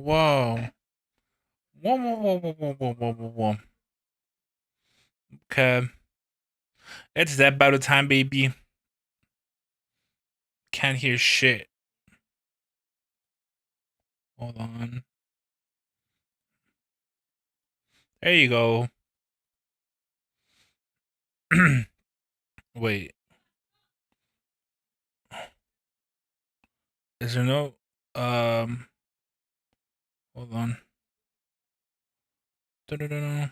whoa. Whoa, whoa, whoa, whoa, whoa, whoa, whoa, whoa, whoa. Okay. It's that battle time, baby. Can't hear shit. Hold on. There you go. Wait. Is there no hold on. Da-da-da-da.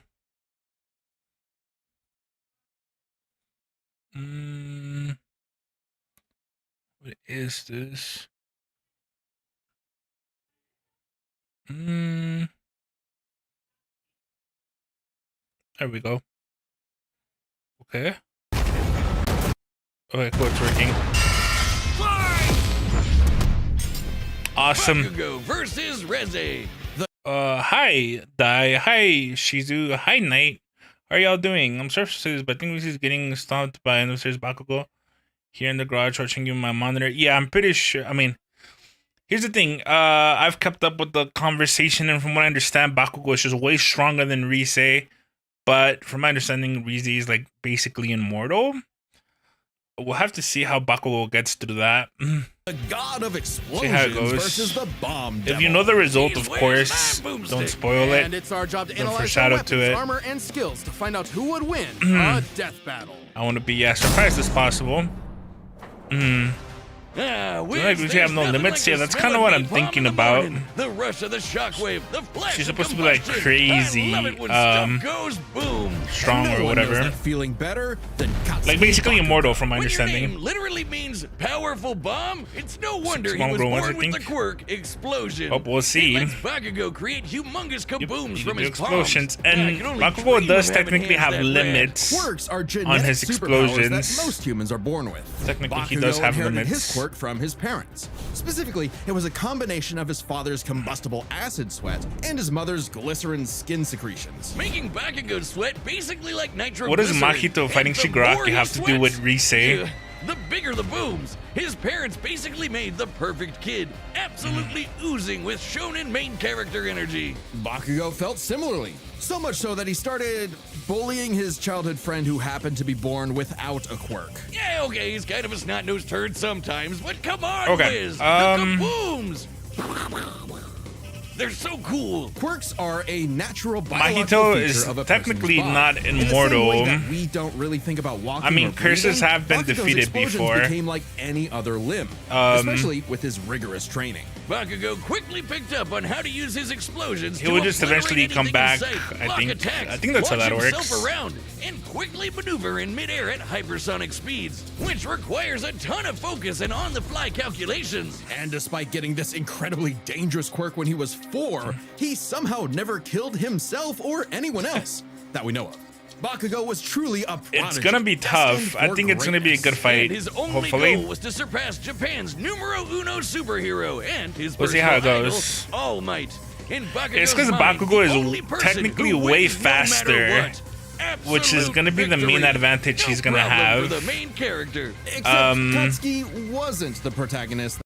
What is this? There we go. Okay. Okay, cool, it's working. Awesome. Bakugo versus Reze. Hi, Dai. Hi, Shizu. Hi, Knight. How are y'all doing? I'm sorry for this, but I think he's getting stomped by an upstairs Bakugo here in the garage watching you my monitor. Yeah, I'm pretty sure. I mean, here's the thing. I've kept up with the conversation, and from what I understand, Bakugo is just way stronger than Reze. But from my understanding, Reze is like basically immortal. We'll have to see how Bakugo gets through that. The god of explosions versus the bomb devil. If you know the result, of course, don't spoil it. And it's our job to Don't analyze foreshadow weapons, to it. armor, and skills to find out who would win a death battle. I want to be as surprised as possible. Like we have no limits. Yeah, that's kind of what I'm thinking about. The rush of the shockwave, the flash. She's supposed to be like crazy, goes boom. strong or whatever. Feeling better than Like basically immortal, from my when your understanding. name literally means powerful bomb. It's no wonder he small was girl ones, born I with the think. quirk explosion. Oh, we'll see. It lets Bakugo create humongous kabooms You from can do his explosions, palms. and I can only Bakugo dream does of having technically hands have that limits Quirks are on genetic his superpowers explosions. that most humans are born with. Technically, he Bakugo does have inherited limits. his quirk from his parents. Specifically, it was a combination of his father's combustible acid sweat and his mother's glycerin skin secretions. Making Bakugo sweat basically like nitro. What does Mahito fighting Shigaraki have to do with Reze? The bigger the booms. His parents basically made the perfect kid, absolutely oozing with shonen main character energy. Bakugo felt similarly, so much so that he started bullying his childhood friend who happened to be born without a quirk. Yeah, okay, he's kind of a snot-nosed turd sometimes, but come on, Okay, Wiz, the kabooms! They're so cool. Quirks are a natural Mahito biological feature is of a technically person's not body. In the same immortal. way that we don't really think about walking. I mean, or curses breathing, have been Bakugo's defeated explosions before. became like any other limb, especially with his rigorous training. Bakugo quickly picked up on how to use his explosions. He to will just eventually obliterate come anything back, in sight, I block think. attacks, I think that's how launch that himself works. around, and quickly maneuver in midair at hypersonic speeds, which requires a ton of focus and on-the-fly calculations. And despite getting this incredibly dangerous quirk when he was 4, he somehow never killed himself or anyone else that we know of. Bakugo was truly a prodigy. It's gonna be tough. destined I for think it's gonna be a good greatness. fight. And his only Hopefully. goal was to surpass Japan's numero uno superhero and his We'll see personal how it idol, goes. All Might. In Bakugo's It's 'cause mind, Bakugo the is only person technically who way wins no matter faster, what. which is Absolute gonna be the main victory. advantage No he's gonna problem have. for the main character. Except Katsuki wasn't the protagonist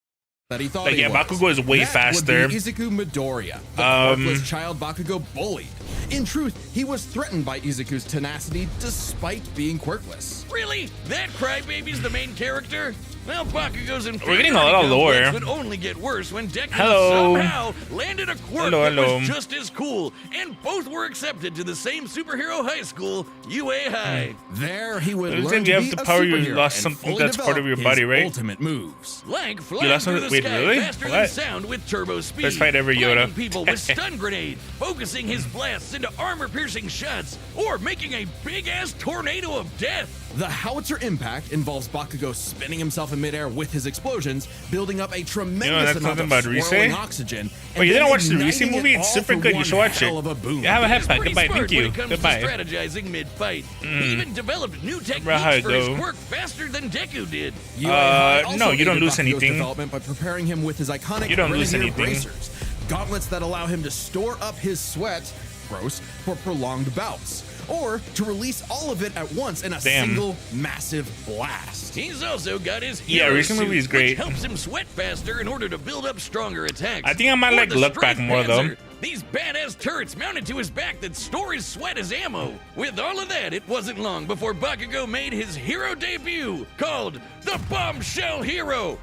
that he thought Like, he yeah, was. Bakugo is way That faster. Would be Izuku Midoriya, the quirkless child Bakugo bullied. In truth, he was threatened by Izuku's tenacity despite being quirkless. Really? That crybaby's the main character? Well, Bakugo's We're getting a lot of lore. would only get worse when Deku Hello. somehow landed a quirk Hello, that hello. was just as cool, and both were accepted to the same superhero high school, UA High. There, he would It learn seems to you be have the a power, you superhero lost and something fully that's part of your develop body, his right? ultimate moves. Lank flying lost through some- the wait, sky really? faster What? than sound with turbo speed. Best fight ever, Yoda. Blinding people with stun grenade, focusing his blasts into armor-piercing shots, or making a big-ass tornado of death. The howitzer impact involves Bakugo spinning himself in midair with his explosions, building up a tremendous that's amount something of about Reze? swirling oxygen. Oh, you and didn't watch the then Reze igniting movie? it It's all super for good. You one should watch hell it. of a boom. You have a head He's pack. pretty Goodbye. smart Thank when you. it comes Goodbye. to strategizing mid-fight. He even developed new techniques how it for his go. quirk faster than Deku did. No, you don't lose anything. Development by preparing him with his iconic You don't lose Renegade anything. bracers, gauntlets that allow him to store up his sweat, gross, for prolonged bouts. or to release all of it at once in a Damn. single massive blast. He's also got his Yeah, hero recent movie is suit, great. which helps him sweat faster in order to build up stronger attacks. I think I might Or like the look back Strike more, though. Panzer, these badass turrets mounted to his back that store his sweat as ammo. With all of that, it wasn't long before Bakugo made his hero debut, called the Bombshell Hero,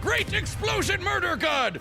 Great Explosion Murder God,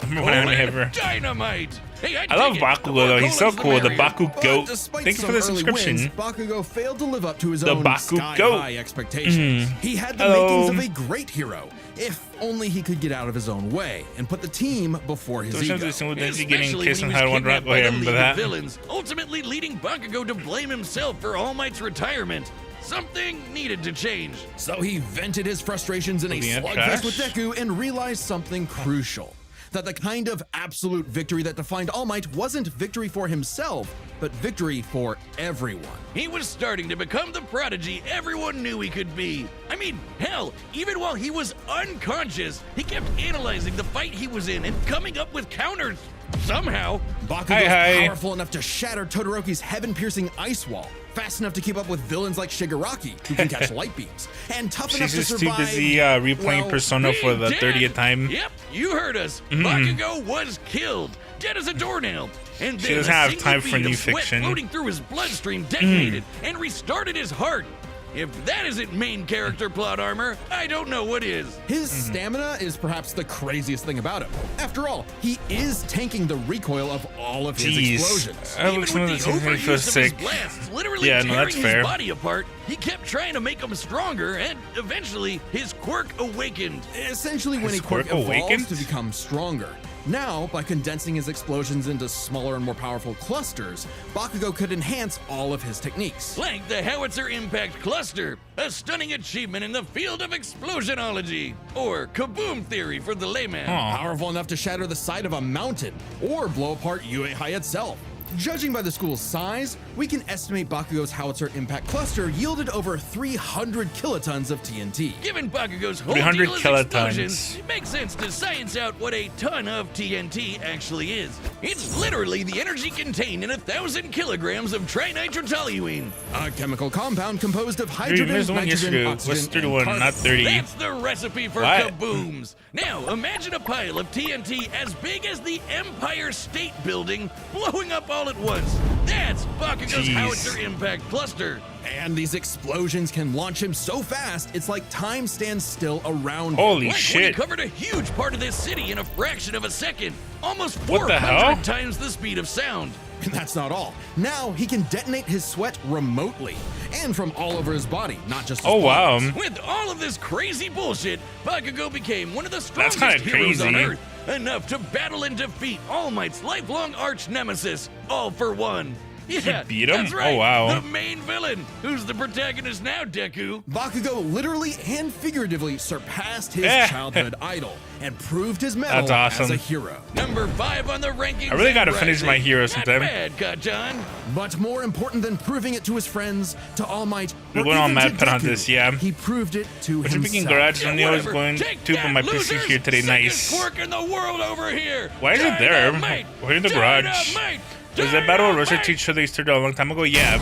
Dynamite. Hey, I love Bakugo though. He's so cool. The Bakugo. But despite Thank you for some the early subscription. wins, Bakugo failed to live up to his The own Bakugo. sky-high expectations. He had the Hello. makings of a great hero, if only he could get out of his own way and put the team before his ego. Especially Especially getting when kissed he and was had one rock. kidnapped Oh, by yeah, the remember League that? of Villains, ultimately leading Bakugo to blame himself for All Might's retirement. Something needed to change. So he vented his frustrations in a Yeah, slugfest trash. with Deku and realized something crucial. That the kind of absolute victory that defined All Might wasn't victory for himself, but victory for everyone. He was starting to become the prodigy everyone knew he could be. I mean, hell, even while he was unconscious, he kept analyzing the fight he was in and coming up with counters. Somehow, Bakugo Hi. is powerful enough to shatter Todoroki's heaven-piercing ice wall, fast enough to keep up with villains like Shigaraki, who can catch light beams, and tough enough She's to just too survive. busy replaying well, Persona for the dead. 30th time. Yep, you heard us. Bakugo was killed, dead as a doornail. And She then doesn't a have single time for bead new of sweat fiction. floating through his bloodstream detonated and restarted his heart. If that isn't main character plot armor, I don't know what is. His stamina is perhaps the craziest thing about him. After all, he is tanking the recoil of all of his Jeez. explosions. I Even look some with of the the things make me feel overuse of his sick. blasts literally Yeah, no, tearing that's his fair. body apart, he kept trying to make him stronger, and eventually his quirk awakened. Essentially, when His a quirk quirk evolves awakened? to become stronger. Now, by condensing his explosions into smaller and more powerful clusters, Bakugo could enhance all of his techniques. Like the Howitzer Impact Cluster, a stunning achievement in the field of explosionology, or kaboom theory for the layman. Huh. Powerful enough to shatter the side of a mountain or blow apart Uehai itself. Judging by the school's size, we can estimate Bakugo's Howitzer Impact Cluster yielded over 300 kilotons of TNT. Given Bakugo's whole 300 deal is kilotons. explosions, it makes sense to science out what a ton of TNT actually is. It's literally the energy contained in 1,000 kilograms of trinitrotoluene. A chemical compound composed of Dude, hydrogen, there's the one nitrogen, yesterday. What's oxygen, 31, and carbon. not 30? That's the recipe for What? kabooms. Now, imagine a pile of TNT as big as the Empire State Building blowing up all at once. That's Bakugo's Jeez. Howitzer Impact Cluster. And these explosions can launch him so fast, it's like time stands still around him. Holy Like when he shit. covered a huge part of this city in a fraction of a second. Almost What 400 the hell? times the speed of sound. And that's not all. Now he can detonate his sweat remotely and from all over his body, not just his Oh, wow. palms. With all of this crazy bullshit, Bakugo became one of the strongest kinda heroes on crazy. Earth. Enough to battle and defeat All Might's lifelong arch nemesis, All for One. Yeah, beat him? that's right. Oh, wow. The main villain, who's the protagonist now, Deku. Bakugo literally and figuratively surpassed his Eh. childhood idol and proved his mettle That's awesome. as a hero. Number 5 on the rankings. I really and gotta finish rising. my hero Not sometime. bad, Kachan. But more important than proving it to his friends, to All Might, We or went on even to mad put on Deku, this, yeah. he proved it to Which speaking himself. garage, I knew I was Whatever. going Take to, but that, my PC losers. here today. Sickest Nice. quirk in the world over here. Why is it there? Dynamite. We're in the garage. Dynamite. Was that battle Rosa Dynamite. teacher they started a long time ago? Yeah.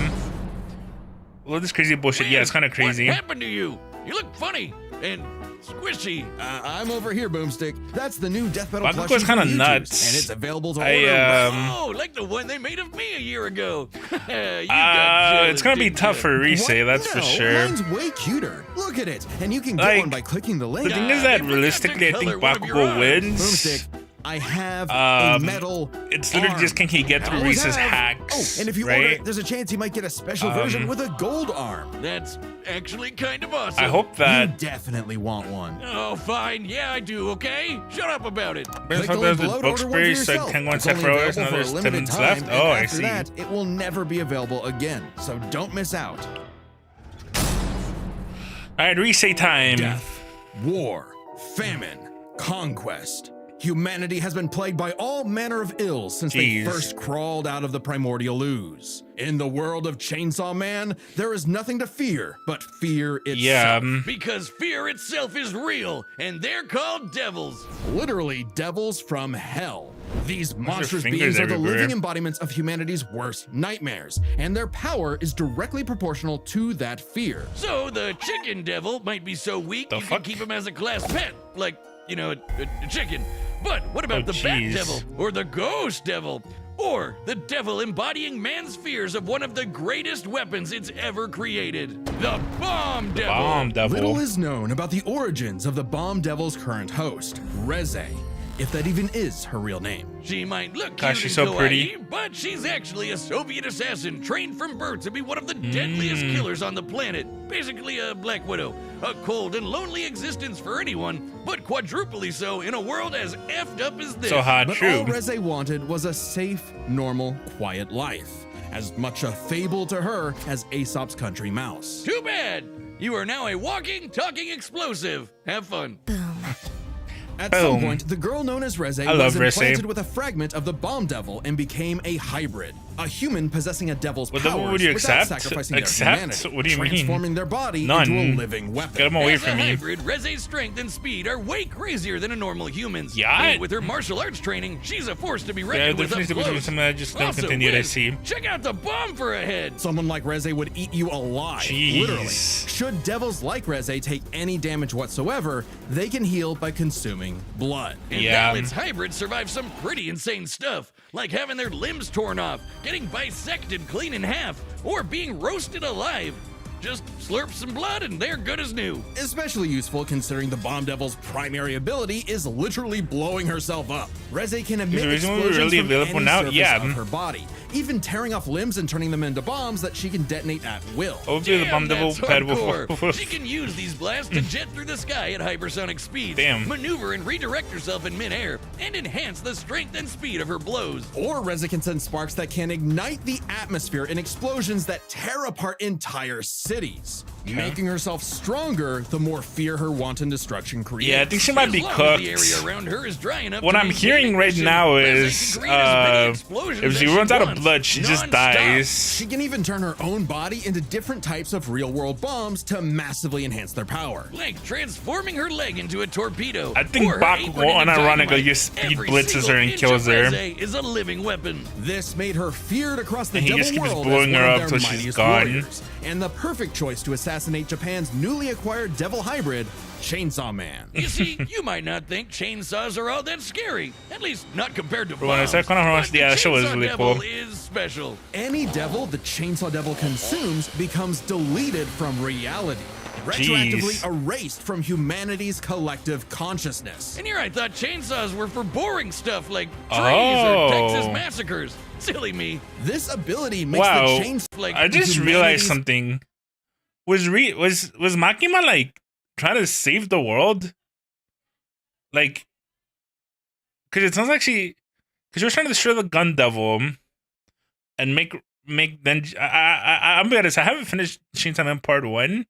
Well, this crazy bullshit. Yeah, it's kind of crazy. What happened to you? You look funny and squishy. I'm over here, Boomstick. That's the new Death Battle Bakugo's plushie kinda from YouTube, nuts. and it's available to I, order right Oh, like the one they made of me a year ago. You got jealous, It's gonna be didn't tough you? for Reze, What? that's for No, sure. Mine's way cuter. Look at it, and you can get Like, one by clicking the link. The thing Yeah, is they that forgot to realistically, I think color one of your Bakugo eyes. wins. Boomstick, I have a Um, metal. It's literally arm. just can he get through I always Reese's have. hacks, Oh, and if you order right? it, there's a chance you might get a special version with a gold arm. That's actually kind of awesome. I hope You that. definitely want one. Oh, fine. Yeah, I do, okay? Shut up about it. Brings Click up the link those below to order one for Bookberry, so yourself. 10 1 It's set only for hours, available now for a there's 10 limited minutes time, left. and Oh, I after see. that, it will never be available again. So don't miss out. Alright, Reese time. Death, war, famine, conquest. Humanity has been plagued by all manner of ills since Jeez. they first crawled out of the primordial ooze. In the world of Chainsaw Man, there is nothing to fear but fear itself. Yeah. Because fear itself is real, and they're called devils. Literally devils from hell. These their monstrous fingers beings are the everywhere? living embodiments of humanity's worst nightmares, and their power is directly proportional to that fear. So the chicken devil might be so weak The you fuck? can keep him as a class pet, like, you know, a chicken. But what about Oh, the bat jeez. devil or the ghost devil? Or the devil embodying man's fears of one of the greatest weapons it's ever created, the bomb devil. Bomb devil. Little is known about the origins of the Bomb Devil's current host, Reze, if that even is her real name. She might look cute Gosh, she's and so kawaii, pretty. but she's actually a Soviet assassin trained from birth to be one of the deadliest killers on the planet. Basically a Black Widow. A cold and lonely existence for anyone, but quadruply so in a world as effed up as this. So hot, But true. all Reze wanted was a safe, normal, quiet life. As much a fable to her as Aesop's country mouse. Too bad! You are now a walking, talking explosive. Have fun. At some Boom. point, the girl known as Reze I was love Reze. implanted with a fragment of the Bomb Devil and became a hybrid, a human possessing a devil's What powers would you without accept? sacrificing their Accept? humanity, What do you mean? transforming their body None. into a living weapon. Get him away As a from me. hybrid, Reze's strength and speed are way crazier than a normal human's. Yeah. And with her martial arts training, she's a force to be Yeah, reckoned with there up needs to be close. something I just don't Also, continue to Wiz, see. check out the bomb for a head. Someone like Reze would eat you alive, Jeez. literally. Should devils like Reze take any damage whatsoever, they can heal by consuming blood. And Yeah. Dalits hybrids survive some pretty insane stuff, like having their limbs torn off, getting bisected clean in half, or being roasted alive. Just slurp some blood and they're good as new. Especially useful considering the Bomb Devil's primary ability is literally blowing herself up. Reze can emit the reason we're explosions really from available any now? surface Yeah. of her body, even tearing off limbs and turning them into bombs that she can detonate at will. Hopefully the bomb devil that's pad hardcore. will. She can use these blasts to jet through the sky at hypersonic speeds, Damn. maneuver and redirect herself in midair, and enhance the strength and speed of her blows. Or Reze can send sparks that can ignite the atmosphere in explosions that tear apart entire cities. Making herself stronger, the more fear her wanton destruction creates. Yeah, I think she might As be long as cooked. the area around her is dry enough What to I'm maintain hearing right ignition, now Reze is, can create as many explosions if as she runs out of wants, blood, she just nonstop. dies. She can even turn her own body into different types of real-world bombs to massively enhance their power. Like transforming her leg into a torpedo. I think or her Bakugo apron into unironically dynamite. just speed Every blitzes single her and inch kills of her. Reze is a living weapon. This made her feared across the And he devil just keeps world blowing as her one up of till their she's mightiest gone. warriors, and the perfect choice to assassinate Japan's newly acquired devil hybrid, Chainsaw Man. You see, you might not think chainsaws are all that scary. At least not compared to When I bombs. said Connor Ross, But the yeah, that show was Chainsaw really Devil cool. is special. Any devil the Chainsaw Devil consumes becomes deleted from reality, retroactively erased from humanity's collective consciousness. And here I thought chainsaws were for boring stuff like trees Oh. or Texas massacres. Silly me. This ability makes Wow, the chainsaw Like, I just humanity's- realized something. Was Makima like trying to save the world? Like, because it sounds like because she was trying to destroy the gun devil and make Denji. I'm be honest, I haven't finished Chainsaw Man Part 1.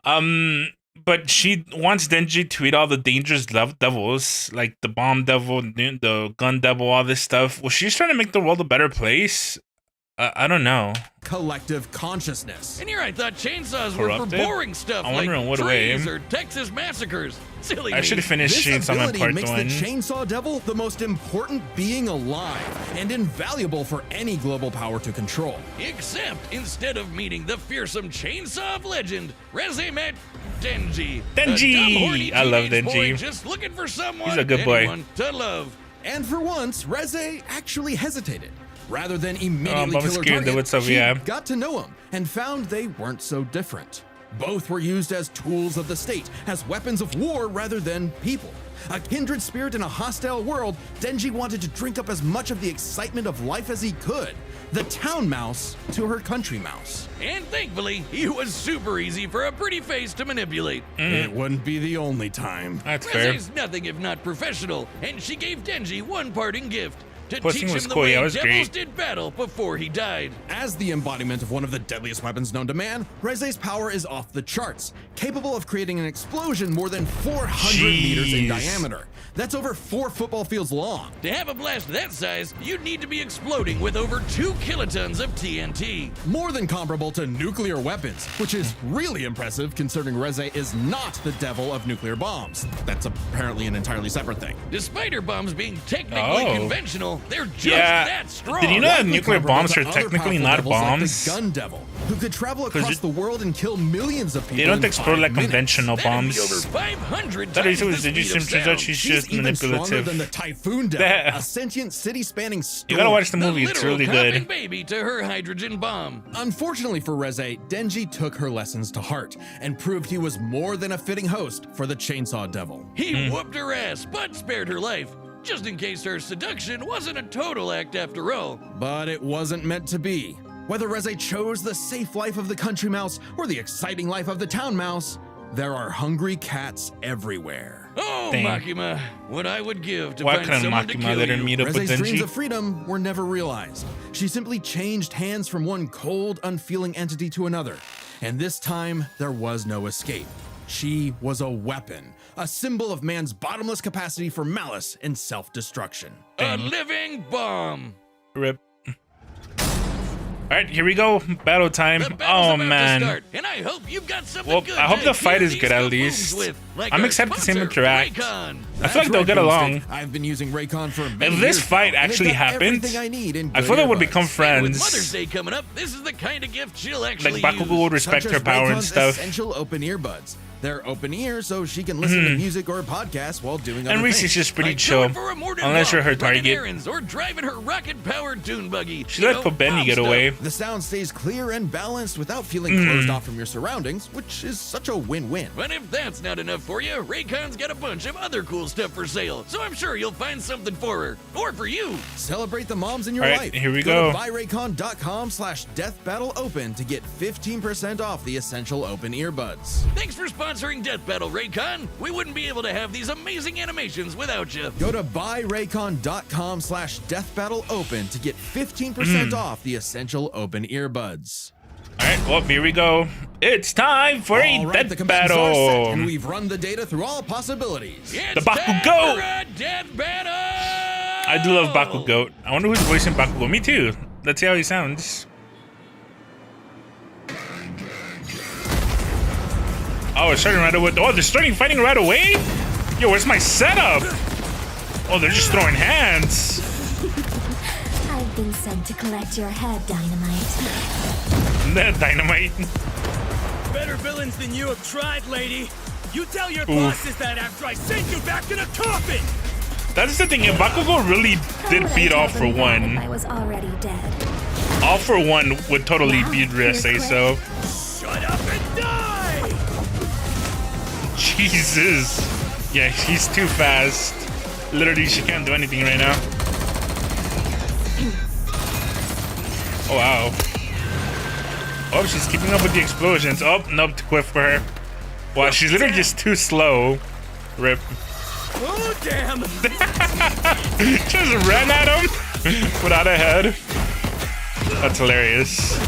But she wants Denji to eat all the dangerous devils, like the bomb devil, the gun devil, all this stuff. Was she just trying to make the world a better place? I don't know. collective consciousness. And here I thought chainsaws were for Corrupted? boring stuff I like wonder in what trees way. or Texas massacres. Silly I me. should have finished This Chainsaw Man ability Part makes 1. the Chainsaw Devil the most important being alive and invaluable for any global power to control. Except instead of meeting the fearsome chainsaw of legend, Reze met Denji. Denji! A dumb, horny I love teenage boy Denji. just looking for someone, He's a good boy. anyone to love. And for once, Reze actually hesitated. Rather than immediately I'm kill her scared target, that what's up, she yeah. got to know him and found they weren't so different. Both were used as tools of the state, as weapons of war rather than people. A kindred spirit in a hostile world, Denji wanted to drink up as much of the excitement of life as he could. The town mouse to her country mouse. And thankfully, he was super easy for a pretty face to manipulate. It wouldn't be the only time. That's fair. Reze's nothing if not professional, and she gave Denji one parting gift. to Posting teach was him the cool, way yeah, it was devils great. did battle before he died. As the embodiment of one of the deadliest weapons known to man, Reze's power is off the charts, capable of creating an explosion more than 400 meters in Jeez. diameter. That's over 4 football fields long. To have a blast that size, you'd need to be exploding with over 2 kilotons of TNT. More than comparable to nuclear weapons, which is really impressive considering Reze is not the devil of nuclear bombs. That's apparently an entirely separate thing. Despite her bombs being technically Oh. conventional, they're just Yeah. that strong. Did you know that Likely nuclear comparable bombs to are other technically powerful not devils like bombs? the Gun Devil, who could travel across it- the world and kill millions of people. They don't in explode 5 like minutes. conventional That'd bombs. be over 500 That times is, the did you speed of turns out sound. she's She's just even stronger manipulative. than the Typhoon Devil, That- a sentient city-spanning storm. You gotta watch the The movie, it's literal really coughing good. baby to her hydrogen bomb. Unfortunately for Reze, Denji took her lessons to heart and proved he was more than a fitting host for the Chainsaw Devil. He whooped her ass, but spared her life, just in case her seduction wasn't a total act after all. But it wasn't meant to be. Whether Reze chose the safe life of the country mouse or the exciting life of the town mouse, there are hungry cats everywhere. Oh, Dang. Makima, what I would give to Why find couldn't someone to Makima kill let her you. meet up with Reze's dreams Denji? of freedom were never realized. She simply changed hands from one cold, unfeeling entity to another. And this time, there was no escape. She was a weapon, a symbol of man's bottomless capacity for malice and self-destruction. A living bomb. Rip. All right, here we go. Battle time. The battle's Oh about man. to start, and I hope you've got something Well, good I hope to the fight hear is these good at kabooms least. with, like I'm our excited to see them sponsor, interact. Raycon. I feel like they'll get along. I've been using Raycon for many If this years fight now, and actually they've got happened, everything I need in I good feel they would earbuds. become And with Mother's friends. Day coming up, this is the kind of gift she'll actually Like Bakugo would use. respect Such her as power and Raycon's stuff. essential open earbuds. They're open ear, so she can listen to music or podcasts while doing other And Reese things. is just pretty Like chill. going for a morning Unless you're walk, her running target. errands, or driving her rocket-powered dune buggy. She You let know, Pobenny mom get stuff. away. The sound stays clear and balanced without feeling closed off from your surroundings, which is such a win-win. But if that's not enough for you, Raycon's got a bunch of other cool stuff for sale, so I'm sure you'll find something for her. Or for you. Celebrate the moms in your All right, life. here we go. go. to buyraycon.com/deathbattleopen to get 15% off the essential open earbuds. Thanks for sponsoring Death Battle, Raycon. We wouldn't be able to have these amazing animations without you. Go to buyraycon.com/deathbattleopen to get 15% off the essential open earbuds. All right, well, here we go. It's time for a All right, the death commands are set, battle. and we've run the data through all possibilities. It's The time Bakugo! for a Death Battle! I do love Bakugo. I wonder who's voicing Bakugo. Me too. Let's see how he sounds. Oh, it's starting right away. Oh, they're starting fighting right away? Yo, where's my setup? Oh, they're just throwing hands. I've been sent to collect your head, Dynamite. That dynamite. Better villains than you have tried, lady. You tell your bosses that after I send you back in a coffin! That's the thing. If Bakugo really did beat All for I One, was already dead. All for One would totally beat Reze, so. Shut up and die! Jesus. Yeah, he's too fast. Literally, she can't do anything right now. Oh, wow. Oh, she's keeping up with the explosions. Oh, nope, too quick for her. Wow, she's literally just too slow. Rip. Oh, damn! Just ran at him without a head. That's hilarious.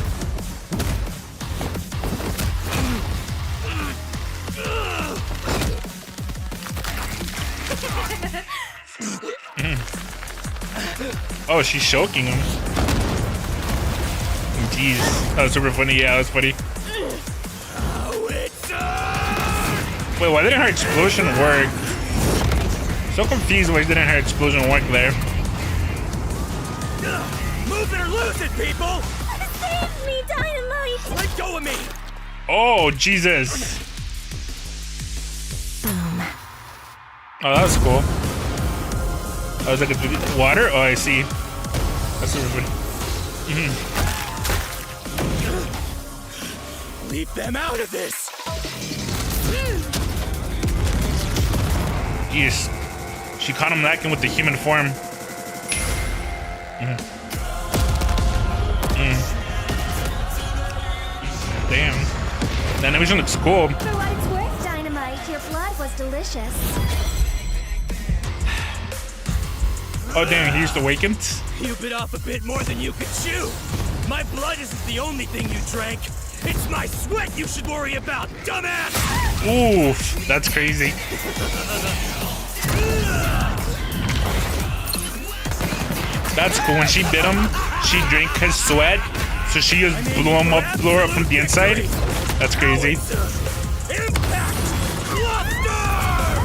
Oh, she's choking him. Jeez, that was super funny. Yeah, that was funny. Oh, it's on! Wait, why didn't her explosion work? So confused why didn't her explosion work there. Move it or lose it, people! Save me, Dynamite! Let go of me! Oh, Jesus. Boom. Oh, that was cool. I was like, water? Oh, I see. That's super funny. Leave them out of this! Jeez. She caught him lacking with the human form. Damn. The animation looks cool. For what it's worth, Dynamite, your blood was delicious. Oh damn, he just awakened. You bit off a bit more than you could chew. My blood isn't the only thing you drank. It's my sweat you should worry about, dumbass! Oof, that's crazy. That's cool. When she bit him, she drank his sweat, so she just blew her up from the inside. That's crazy. Impact Cluster!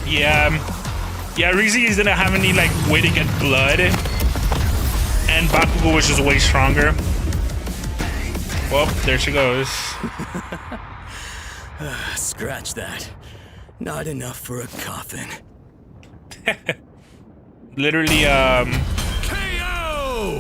Yeah, Reze didn't have any like way to get blood, and Bakugo was just way stronger. Well, there she goes. Scratch that. Not enough for a coffin. Literally, KO!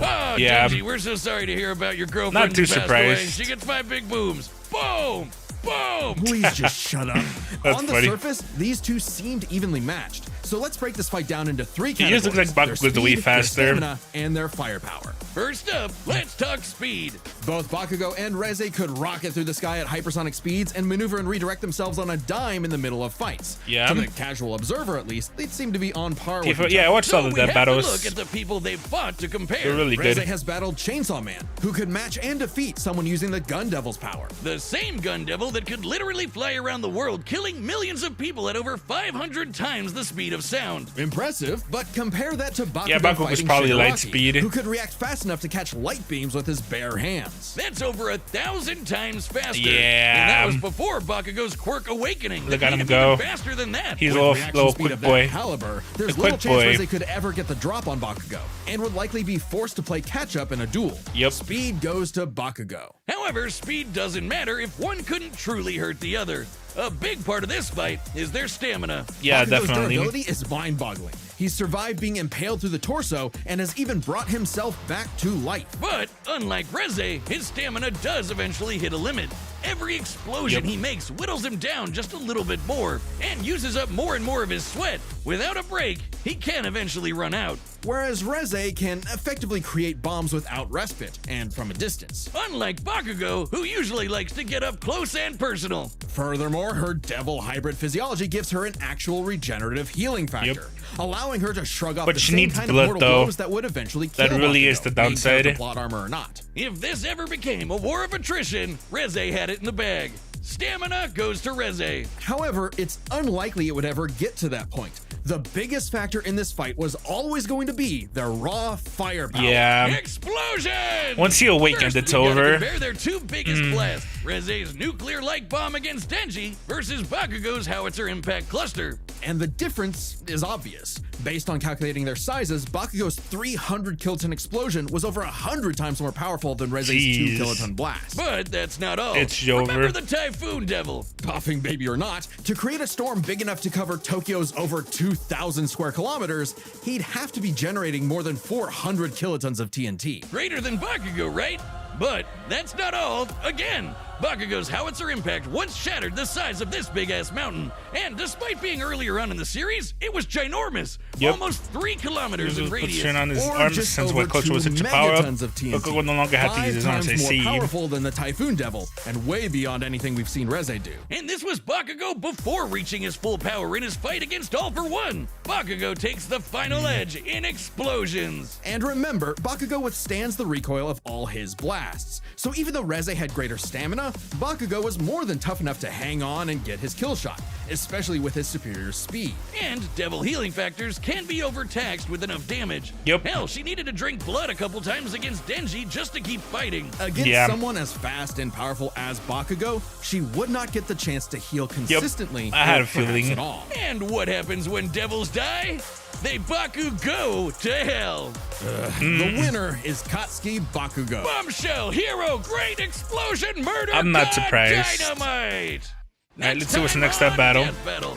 Oh, Yeah. Denji, we're so sorry to hear about your girlfriend. Not too who passed away. surprised. She gets 5 big booms. Boom! Boom! Please just shut up. That's On the funny. surface, these two seemed evenly matched. So let's break this fight down into 3 He categories. just looks like their Bakugo's way speed, faster. their stamina, and their firepower. First up, let's talk speed. Both Bakugo and Reze could rocket through the sky at hypersonic speeds and maneuver and redirect themselves on a dime in the middle of fights. Yeah. To the casual observer, at least, they seem to be on par with each Yeah, I other. watched all So of we the have battles. to look at the people they've fought to compare. They're really Reze good. has battled Chainsaw Man, who could match and defeat someone using the Gun Devil's power. The same gun devil that could literally fly around the world, killing millions of people at over 500 times the speed of sound. Impressive, but compare that to Bakugo Yeah, Bakugo's fighting probably light Shigaraki, speed. who could react fast enough to catch light beams with his bare hands. That's over 1,000 times faster. Yeah. And that was before Bakugo's quirk awakening. Look that at made him go. even faster than that. He's a With little, reaction little speed quick of boy. that caliber, there's The little quick chance boy. Reze could ever get the drop on Bakugo, and would likely be forced to play catch-up in a duel. Yep. Speed goes to Bakugo. However, speed doesn't matter if one couldn't truly hurt the other. A big part of this fight is their stamina. Yeah, Bakugo's definitely. durability is mind-boggling. He's survived being impaled through the torso and has even brought himself back to life. But, unlike Reze, his stamina does eventually hit a limit. Every explosion Yep. he makes whittles him down just a little bit more, and uses up more and more of his sweat. Without a break, he can eventually run out. Whereas Reze can effectively create bombs without respite, and from a distance. Unlike Bakugo, who usually likes to get up close and personal. Furthermore, her devil hybrid physiology gives her an actual regenerative healing factor, allowing her to shrug off But the she same needs kind blood, of mortal though. blows that would eventually kill That really Bakugo, is the being covered downside. with plot armor or not. If this ever became a war of attrition, Reze had it in the bag. Stamina goes to Reze. However, it's unlikely it would ever get to that point. The biggest factor in this fight was always going to be their raw firepower. Yeah. Explosion! Once he awakens, First, it's we gotta over. compare their two biggest blasts. Reze's nuclear-like bomb against Denji versus Bakugo's howitzer impact cluster. And the difference is obvious. Based on calculating their sizes, Bakugo's 300 kiloton explosion was over 100 times more powerful than Reze's Jeez. 2 kiloton blast. But that's not all. It's over. Remember the Typhoon Devil. Coughing baby or not, to create a storm big enough to cover Tokyo's over 2,000 square kilometers, he'd have to be generating more than 400 kilotons of TNT. Greater than Bakugo, right? But that's not all. Again, Bakugo's howitzer impact once shattered the size of this big-ass mountain. And despite being earlier on in the series, it was ginormous. Yep. Almost 3 kilometers in Puts radius. strain on his Or arms just since over what Coach was 2 such a power up. megatons of TNT. Bakugo no longer had to use 5 his arms. I times more see. powerful than the Typhoon Devil, and way beyond anything we've seen Reze do. And this was Bakugo before reaching his full power in his fight against All for One. Bakugo takes the final edge in explosions. And remember, Bakugo withstands the recoil of all his blasts. So even though Reze had greater stamina, Bakugo was more than tough enough to hang on and get his kill shot, especially with his superior speed. And devil healing factors can be overtaxed with enough damage. Yep. Hell, she needed to drink blood a couple times against Denji just to keep fighting. Against Yeah. someone as fast and powerful as Bakugo, she would not get the chance to heal consistently. I had or a feeling. perhaps at all. And what happens when devils die? They Bakugo to hell. The winner is Katsuki Bakugo. Bombshell, hero, great explosion, murder, I'm not god, surprised. dynamite. Alright, let's see what's time next on up battle. Death Battle.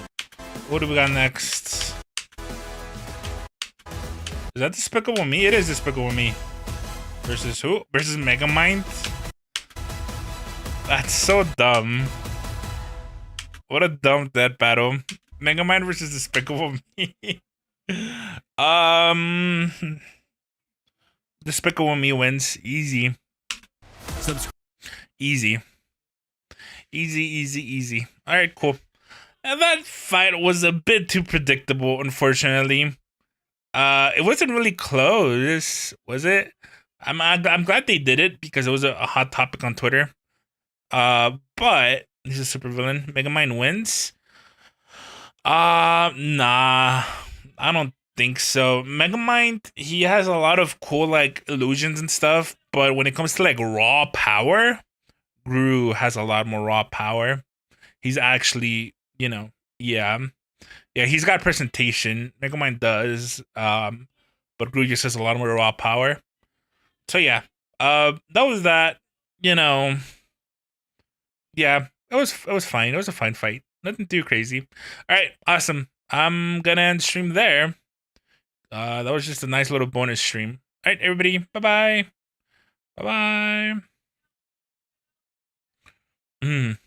What do we got next? Is that Despicable Me? It is Despicable Me. Versus who? Versus Megamind? That's so dumb. What a dumb death battle. Megamind versus Despicable Me. Despicable Me wins. Easy. Subscribe. Easy. Easy. Alright, cool. And that fight was a bit too predictable, unfortunately. It wasn't really close, was it? I'm glad they did it because it was a hot topic on Twitter. But he's a supervillain. Megamind wins. Nah, I don't think so. Megamind, he has a lot of cool like illusions and stuff, but when it comes to like raw power, Gru has a lot more raw power. He's actually, yeah, he's got presentation. Megamind does, but Gru just has a lot more raw power. So yeah, that was that. You know, yeah, it was fine. It was a fine fight. Nothing too crazy. All right, awesome. I'm gonna end stream there. That was just a nice little bonus stream. All right, everybody. Bye bye. Bye bye.